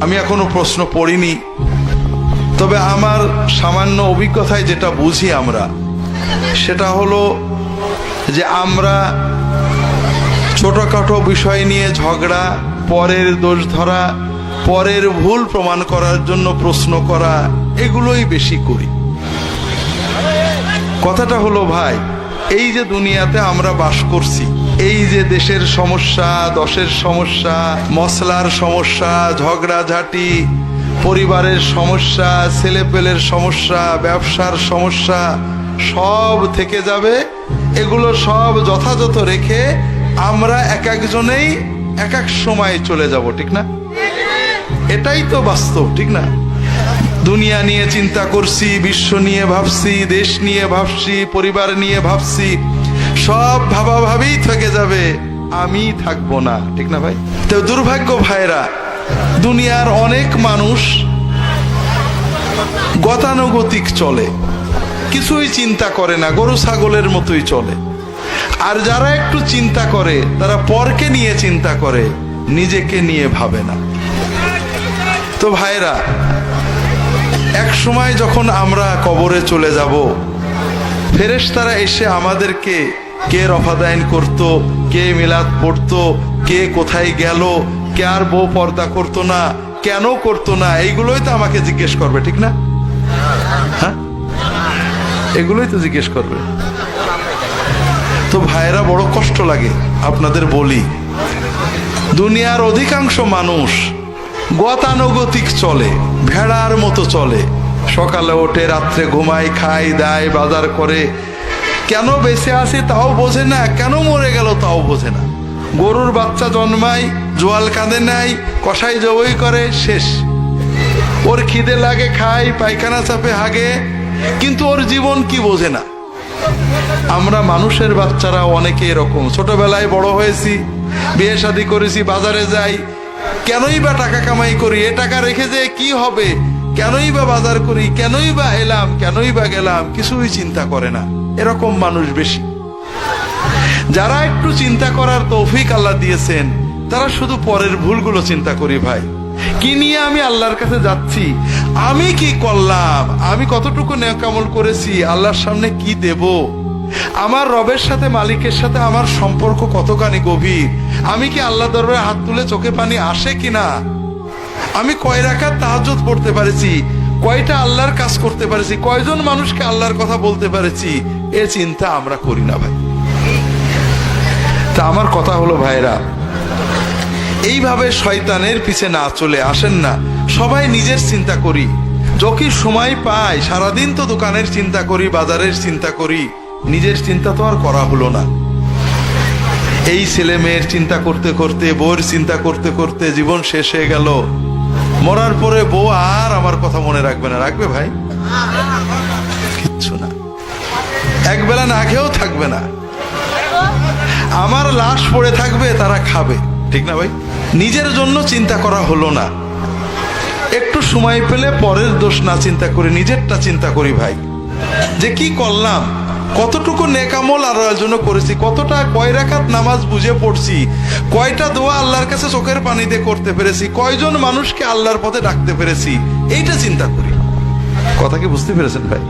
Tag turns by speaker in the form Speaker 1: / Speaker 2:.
Speaker 1: আমি এখনো প্রশ্ন পড়িনি, তবে আমার সামান্য অভিজ্ঞতায় যেটা বুঝি আমরা, সেটা হলো যে আমরা ছোটখাটো বিষয় নিয়ে ঝগড়া, পরের দোষ ধরা, পরের ভুল প্রমাণ করার জন্য প্রশ্ন করা, এগুলোই বেশি করি। কথাটা হলো ভাই, এই যে দুনিয়াতে আমরা বাস করছি, এই যে দেশের সমস্যা, দশের সমস্যা, মশলার সমস্যা, ঝগড়াঝাটি, পরিবারের সমস্যা, ছেলেপেলের সমস্যা, ব্যবসার সমস্যা, সব থেকে যাবে। এগুলো সব যথাযথ রেখে আমরা এক একজনেই এক এক সময় চলে যাব, ঠিক না? এটাই তো বাস্তব, ঠিক না? দুনিয়া নিয়ে চিন্তা করছি, বিশ্ব নিয়ে ভাবছি, দেশ নিয়ে ভাবছি, পরিবার নিয়ে ভাবছি, সব ভাবাভাবেই থেকে যাবে, আমি থাকবো না, ঠিক না ভাই? তো দুর্ভাগ্য ভাইরা, দুনিয়ার অনেক মানুষ গতানুগতিক চলে, কিছুই চিন্তা করে না, গরু ছাগলের মতোই চলে। আর যারা একটু চিন্তা করে, তারা পরকে নিয়ে চিন্তা করে, নিজেকে নিয়ে ভাবে না। তো ভাইরা, এক সময় যখন আমরা কবরে চলে যাব, ফেরেশতারা এসে আমাদেরকে কে রফাদাইন করতো, কে মিলাদ পড়তো, কে কোথায় গেল, কে আর বউ পর্দা করতো না, কেন করতো না, এইগুলোই তো আমাকে জিজ্ঞেস করবে, ঠিক না? হ্যাঁ, এগুলোই তো জিজ্ঞেস করবে। তো ভাইরা, বড় কষ্ট লাগে আপনাদের বলি, দুনিয়ার অধিকাংশ মানুষ গতানুগতিক চলে, ভেড়ার মতো চলে। সকালে ওঠে, রাত্রে ঘুমায়, খায় দায়, বাজার করে, কেন বেঁচে আছে তাও বোঝে না, কেন মরে গেল তাও বোঝে না। গরুর বাচ্চা জন্মায়, জোয়াল কাঁদে নাই, কষাই জবই করে, শেষ। ওর খিদে লাগে, খায়, পায়খানা চাপে, হাগে, কিন্তু ওর জীবন কি বোঝে না। আমরা মানুষের বাচ্চারা অনেকে এরকম, ছোটবেলায় বড় হয়েছি, বিয়ে শাদী করেছি, বাজারে যাই, কেনই বা টাকা কামাই করি, এ টাকা রেখে যে কি হবে, কেনই বা বাজার করি, কেনই বা এলাম, কেনই বা গেলাম, কিছুই চিন্তা করে না। এরকম মানুষ বেশি। যারা একটু চিন্তা করার তৌফিক আল্লাহ দিয়েছেন, তারা শুধু পরের ভুলগুলো চিন্তা করি। ভাই, কি নিয়ে আমি আল্লাহর কাছে যাচ্ছি, আমি কি করলাম, আমি কতটুকু নেক আমল করেছি, আল্লাহর সামনে কি দেব, আমার রবের সাথে, মালিকের সাথে আমার সম্পর্ক কতখানি গভীর, আমি কি আল্লাহ দরবারে হাত তুলে চোখে পানি আসে কিনা, আমি কয় রাকাত তাহাজ্জুদ পড়তে পেরেছি, কয়টা আল্লাহর কাজ করতে পেরেছি, কয়জন মানুষকে আল্লাহর কথা বলতে পেরেছি, এ চিন্তা আমরা করি না ভাই। তা আমার কথা হলো ভাইরা, এইভাবে শয়তানের পিছে না চলে আসেন না, সবাই নিজের চিন্তা করি। যখন সময় পাই, সারাদিন তো দোকানের চিন্তা করি, বাজারের চিন্তা করি, নিজের চিন্তা তো আর করা হলো না। এই ছেলে মেয়ের চিন্তা করতে করতে, বউয়ের চিন্তা করতে করতে জীবন শেষ হয়ে গেল। মরার পরে বউ আর আমার কথা মনে রাখবে না, রাখবে ভাই? কিচ্ছু না, একবেলা না খেয়েও থাকবে না, আমার লাশ পড়ে থাকবে, তারা খাবে, ঠিক না ভাই? নিজের জন্য চিন্তা করা হলো না। একটু সময় পেলে পরের দোষ না চিন্তা করি, নিজেরটা চিন্তা করি ভাই, যে কি করলাম, কতটুকু নেক আমল আল্লাহর জন্য করেছি, কতটা, কয় রাকাত নামাজ বুঝে পড়ছি, কয়টা দোয়া আল্লাহর কাছে চোখের পানি দিয়ে করতে পেরেছি, কয়জন মানুষকে আল্লাহর পথে ডাকতে পেরেছি, এইটা চিন্তা করি। কথা কি বুঝতে পেরেছেন ভাই?